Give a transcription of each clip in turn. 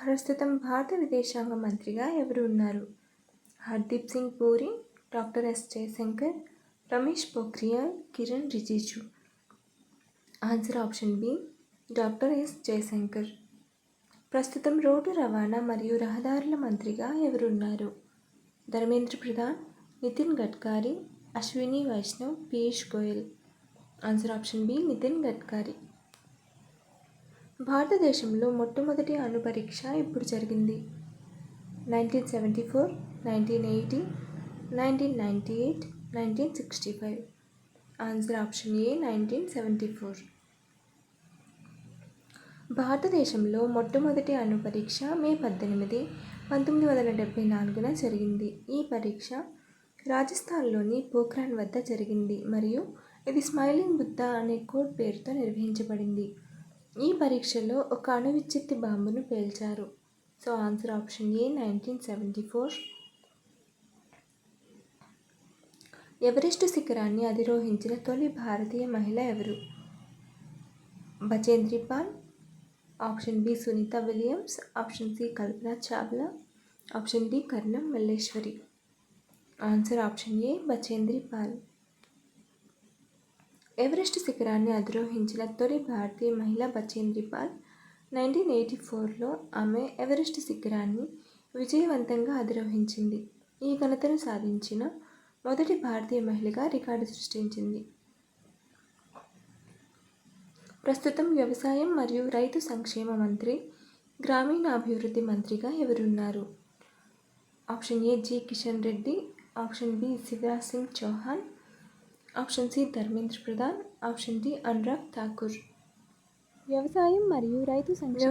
ప్రస్తుతం భారత విదేశాంగ మంత్రిగా ఎవరు ఉన్నారు? Hardeep Singh Puri, doctor S Jaishankar, Ramesh Pokhriyal, Kiren Rijiju. Answer option B, doctor S Jaishankar. ప్రస్తుతం రోడ్డు రవాణా మరియు రహదారుల మంత్రిగా ఎవరున్నారు? Dharmendra Pradhan, Nitin Gadkari, Ashwini Vaishnaw, Piyush Goyal. Answer option B, Nitin Gadkari. భారతదేశంలో మొట్టమొదటి అణు పరీక్ష ఎప్పుడు జరిగింది? 1974, 1980, 1998, 1965. Answer option A, 1974. భారతదేశంలో మొట్టమొదటి అణు పరీక్ష మే 18, 1974 జరిగింది. ఈ పరీక్ష రాజస్థాన్లోని పోఖ్రాన్ వద్ద జరిగింది మరియు ఇది స్మైలింగ్ బుద్ధ అనే కోడ్ పేరుతో నిర్వహించబడింది. ఈ పరీక్షలో ఒక అణు విచ్ఛిత్తి బాంబును పేల్చారు. So answer option A, 1974. Everest శిఖరాన్ని అధిరోహించిన తొలి భారతీయ మహిళ ఎవరు? Bachendri Pal, option B Sunita Williams, option C Kalpana Chawla, option D Karnam Malleswari. Answer option A, Bachendri Pal. Everest శిఖరాన్ని అధిరోహించిన తొలి భారతీయ మహిళ బచేంద్రి పాల్. 1984లో ఆమె ఎవరెస్ట్ శిఖరాన్ని విజయవంతంగా అధిరోహించింది. ఈ ఘనతను సాధించిన మొదటి భారతీయ మహిళగా రికార్డు సృష్టించింది. ప్రస్తుతం వ్యవసాయం మరియు రైతు సంక్షేమ మంత్రి, గ్రామీణాభివృద్ధి మంత్రిగా ఎవరున్నారు? Option A, G Kishan Reddy, option B Shivraj Singh Chouhan, option C Dharmendra Pradhan, option D Anurag Thakur. వ్యవసాయం మరియు రైతు సంక్షేమ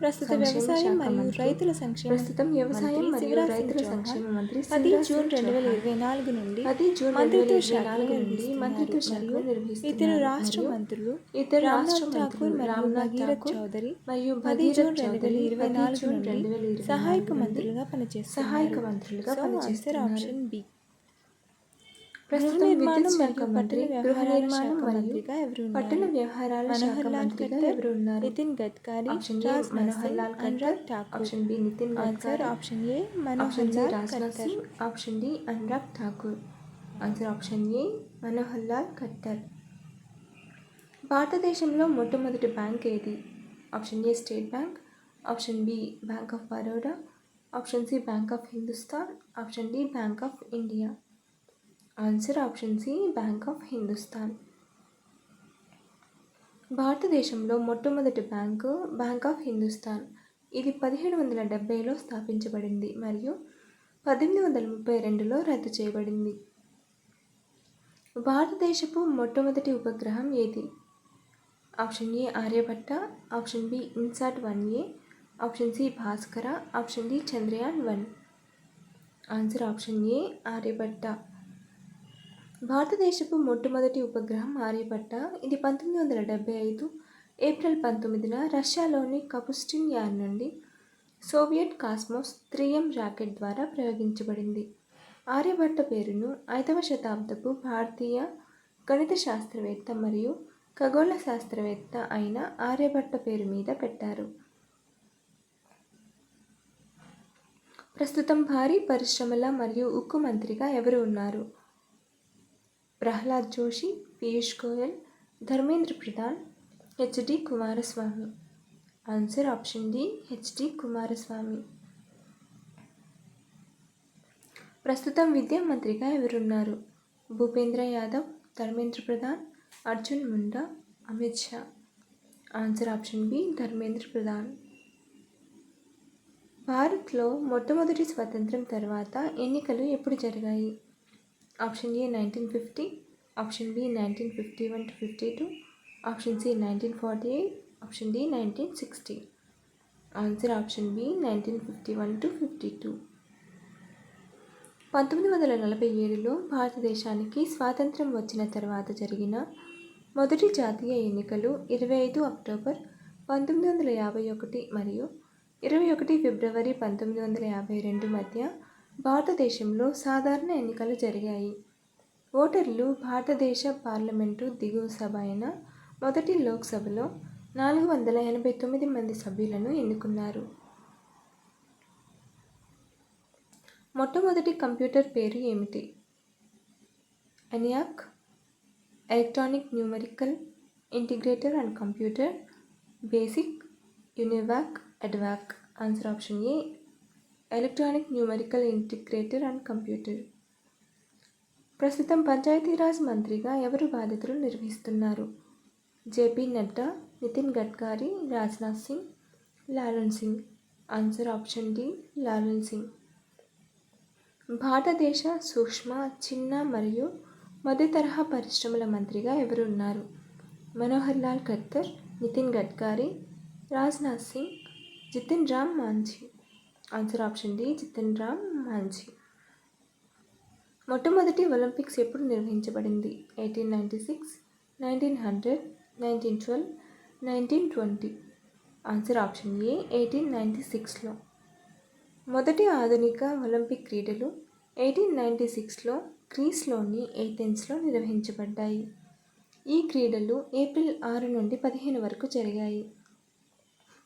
ప్రస్తుతం వ్యవసాయం మరియు రైతుల సంక్షేమ మంత్రి 10 జూన్ 2024 నుండి మంత్రిత్వ శాఖను నిర్వహిస్తున్నారు. ఇద్దరు రాష్ట్ర మంత్రులు రామ్నాథ్ ఠాకూర్ మరియు భగీరథ్ చౌదరి 10 జూన్ 2024 నుండి సహాయక మంత్రులుగా పనిచేస్తున్నారు. Answer option B. ప్రస్తుతం నిర్మాణం మరియు పట్టణ వ్యవహారాల శాఖ మంత్రిగా పట్టణ వ్యవహారాల శాఖ మంత్రిగా ఎవరు ఉన్నారు? Nitin Gadkari, Manohar Lal Khattar, Thakur. Option B Nitin Gadkari, option A, option C Rajnath Singh, option D Anurag Thakur. Answer option A, Manohar Lal Khattar. భారతదేశంలో మొట్టమొదటి బ్యాంక్ ఏది? Option A state bank, option B bank of Baroda, option C bank of Hindustan, option D bank of India. Answer option C, bank of Hindustan. భారతదేశంలో మొట్టమొదటి bank bank of Hindustan. ఇది 1770లో స్థాపించబడింది మరియు 1832లో రద్దు చేయబడింది. భారతదేశపు మొట్టమొదటి ఉపగ్రహం ఏది? Option A Aryabhata, option B INSAT 1A, option C Bhaskara, option D Chandrayaan 1. Answer option A, Aryabhata. భారతదేశపు మొట్టమొదటి ఉపగ్రహం ఆర్యభట్ట. ఇది 1975 ఏప్రిల్ 19న రష్యాలోని కపుస్టిన్ యాన్ నుండి సోవియట్ కాస్మోస్ 3M రాకెట్ ద్వారా ప్రయోగించబడింది. ఆర్యభట్ట పేరును 5వ శతాబ్దపు భారతీయ గణిత శాస్త్రవేత్త మరియు ఖగోళ శాస్త్రవేత్త అయిన ఆర్యభట్ట పేరు మీద పెట్టారు. ప్రస్తుతం భారీ పరిశ్రమల మరియు ఉక్కు మంత్రిగా ఎవరు ఉన్నారు? Pralhad Joshi, Piyush Goyal, Dharmendra Pradhan, HD Kumaraswamy. Answer option D, HD Kumaraswamy. ప్రస్తుతం విద్యా మంత్రిగా ఎవరున్నారు? Bhupender Yadav, Dharmendra Pradhan, Arjun Munda, Amit Shah. Answer option B, Dharmendra Pradhan. భారత్లో మొట్టమొదటి స్వతంత్రం తర్వాత ఎన్నికలు ఎప్పుడు జరిగాయి? Option A 1950, option B 1951-52, option C 1948, option D 1960. Answer option B, 1951-52. 1947లో భారతదేశానికి స్వాతంత్రం వచ్చిన తర్వాత జరిగిన మొదటి జాతీయ ఎన్నికలు 25 అక్టోబర్ 1951 మరియు 21 ఫిబ్రవరి 1952 మధ్య భారతదేశంలో సాధారణ ఎన్నికలు జరిగాయి. ఓటర్లు భారతదేశ పార్లమెంటు దిగువ సభ అయిన మొదటి లోక్సభలో 489 మంది సభ్యులను ఎన్నుకున్నారు. మొట్టమొదటి కంప్యూటర్ పేరు ఏమిటి? ENIAC, electronic numerical integrator and computer, basic, Univac, EDVAC. Answer option A, electronic numerical integrator and computer. ప్రస్తుతం పంచాయతీరాజ్ మంత్రిగా ఎవరు బాధ్యతలు నిర్వహిస్తున్నారు? JP Nadda, Nitin Gadkari, Rajnath Singh, Lalan Singh. Answer option D, Lalan Singh. భారతదేశ సూక్ష్మ, చిన్న మరియు మధ్య తరహా పరిశ్రమల మంత్రిగా ఎవరు ఉన్నారు? Manohar Lal Khattar, Nitin Gadkari, Rajnath Singh, Jitan Ram Manjhi. Answer option D, Jitan Ram Manjhi. మొట్టమొదటి ఒలింపిక్స్ ఎప్పుడు నిర్వహించబడింది? 1896, 1900, 1912, 1920. ఆన్సర్ ఆప్షన్ ఏ, 1896లో. మొదటి ఆధునిక ఒలింపిక్ క్రీడలు 1896లో గ్రీస్లోని ఏథెన్స్లో నిర్వహించబడ్డాయి. ఈ క్రీడలు ఏప్రిల్ 6 నుండి 15 వరకు జరిగాయి.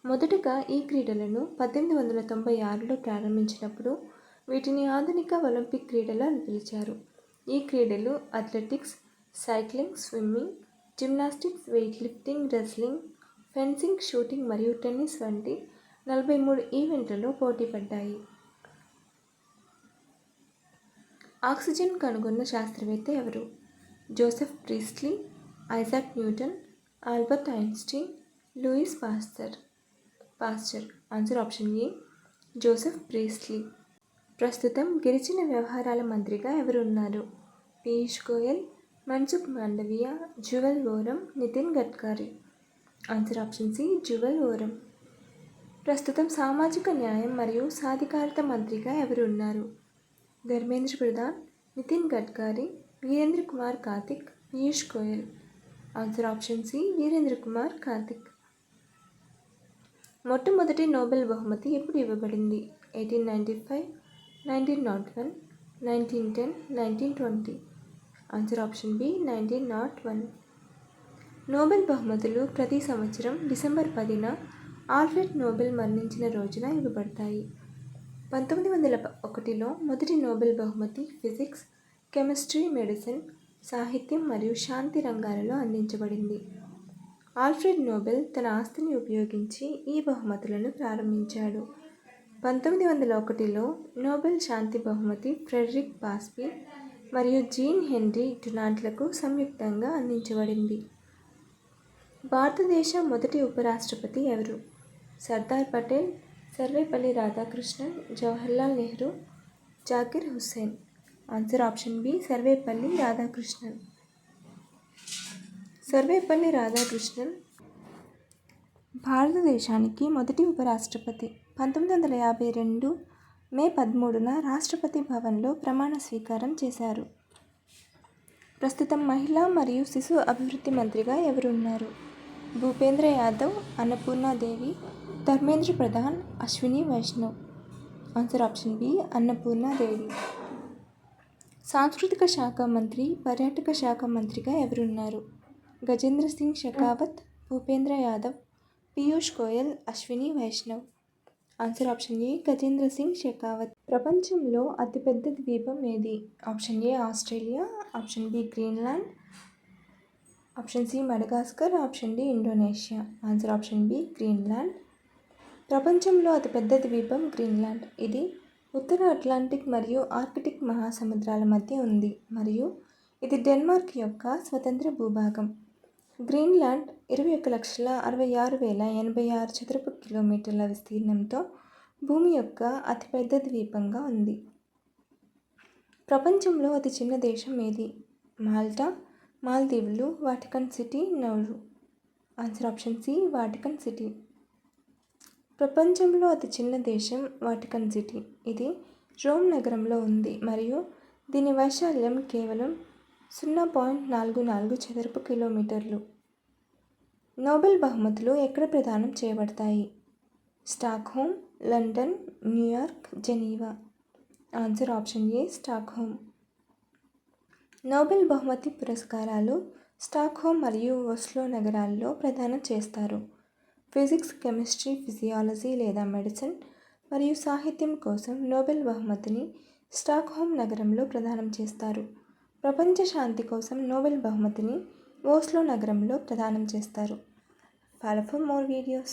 మొదటగా ఈ క్రీడలను 1896లో ప్రారంభించినప్పుడు వీటిని ఆధునిక ఒలింపిక్ క్రీడలు అని పిలిచారు. ఈ క్రీడలు athletics, cycling, swimming, gymnastics, weightlifting, wrestling, fencing, shooting మరియు టెన్నిస్ వంటి 43 ఈవెంట్లలో పోటీపడ్డాయి. ఆక్సిజన్ కనుగొన్న శాస్త్రవేత్త ఎవరు? Joseph Priestley, Isaac Newton, Albert Einstein, Louis Pasteur. Answer option A, Joseph Priestley. ప్రస్తుతం గిరిజన వ్యవహారాల మంత్రిగా ఎవరు ఉన్నారు? Piyush Goyal, Mansukh Mandaviya, Jual Oram, Nitin Gadkari. Answer option C, Jual Oram. ప్రస్తుతం సామాజిక న్యాయం మరియు సాధికారత మంత్రిగా ఎవరు ఉన్నారు? Dharmendra Pradhan, Nitin Gadkari, Virendra Kumar Karthik, Piyush Goyal. Answer option C, Virendra Kumar Kartik. మొట్టమొదటి నోబెల్ బహుమతి ఎప్పుడు ఇవ్వబడింది? 1895, 1901, 1910, 1920. Answer option B, 1901. నోబెల్ బహుమతులు ప్రతి సంవత్సరం డిసెంబర్ 10న ఆల్ఫ్రెడ్ నోబెల్ మరణించిన రోజున ఇవ్వబడతాయి. 1901లో మొదటి నోబెల్ బహుమతి ఫిజిక్స్, కెమిస్ట్రీ, మెడిసిన్, సాహిత్యం మరియు శాంతి రంగాలలో అందించబడింది. ఆల్ఫ్రెడ్ నోబెల్ తన ఆస్తిని ఉపయోగించి ఈ బహుమతులను ప్రారంభించాడు. 1901లో నోబెల్ శాంతి బహుమతి ఫ్రెడరిక్ బాస్బీ మరియు జీన్ హెన్రీ డునాంట్లకు సంయుక్తంగా అందించబడింది. భారతదేశ మొదటి ఉపరాష్ట్రపతి ఎవరు? Sardar Patel, Sarvepalli Radhakrishnan, Jawaharlal Nehru, Zakir Hussain. Answer option B, Sarvepalli Radhakrishnan. Sarvepalli Radhakrishnan భారతదేశానికి మొదటి ఉపరాష్ట్రపతి. 1952 మే 13న రాష్ట్రపతి భవన్లో ప్రమాణ స్వీకారం చేశారు. ప్రస్తుతం మహిళా మరియు శిశు అభివృద్ధి మంత్రిగా ఎవరు ఉన్నారు? Bhupender Yadav, Annapurna Devi, Dharmendra Pradhan, Ashwini Vaishnaw. Answer option B, Annapurna Devi. సాంస్కృతిక శాఖ మంత్రి, పర్యాటక శాఖ మంత్రిగా ఎవరున్నారు? Gajendra Singh Shekhawat, Bhupender Yadav, Piyush Goyal, Ashwini Vaishnaw. Answer option A, Gajendra Singh Shekhawat. ప్రపంచంలో అతిపెద్ద ద్వీపం ఏది? Option A, Australia, option B, Greenland, option C, Madagascar, option D, Indonesia. Answer option B, Greenland. ప్రపంచంలో అతిపెద్ద ద్వీపం గ్రీన్లాండ్. ఇది ఉత్తర అట్లాంటిక్ మరియు ఆర్కిటిక్ మహాసముద్రాల మధ్య ఉంది మరియు ఇది డెన్మార్క్ యొక్క స్వతంత్ర భూభాగం. గ్రీన్లాండ్ 21,66,086 చదరపు కిలోమీటర్ల విస్తీర్ణంతో భూమి యొక్క అతిపెద్ద ద్వీపంగా ఉంది. ప్రపంచంలో అతి చిన్న దేశం ఏది? మాల్టా, మాల్దీవులు, Vatican City, Nauru. Answer option C, Vatican City. ప్రపంచంలో అతి చిన్న దేశం వాటికన్ సిటీ. ఇది రోమ్ నగరంలో ఉంది మరియు దీని వైశాల్యం కేవలం 0.44 చదరపు కిలోమీటర్లు. నోబెల్ బహుమతులు ఎక్కడ ప్రదానం చేయబడతాయి? Stockholm, London, New York, Geneva. Answer option ఏ, స్టాక్హోమ్. నోబెల్ బహుమతి పురస్కారాలు స్టాక్హోమ్ మరియు ఓస్లో నగరాల్లో ప్రదానం చేస్తారు. ఫిజిక్స్, కెమిస్ట్రీ, ఫిజియాలజీ లేదా మెడిసిన్ మరియు సాహిత్యం కోసం నోబెల్ బహుమతిని స్టాక్హోమ్ నగరంలో ప్రదానం చేస్తారు. ప్రపంచ శాంతి కోసం నోబెల్ బహుమతిని ఓస్లో నగరంలో ప్రదానం చేస్తారు. Follow for more videos.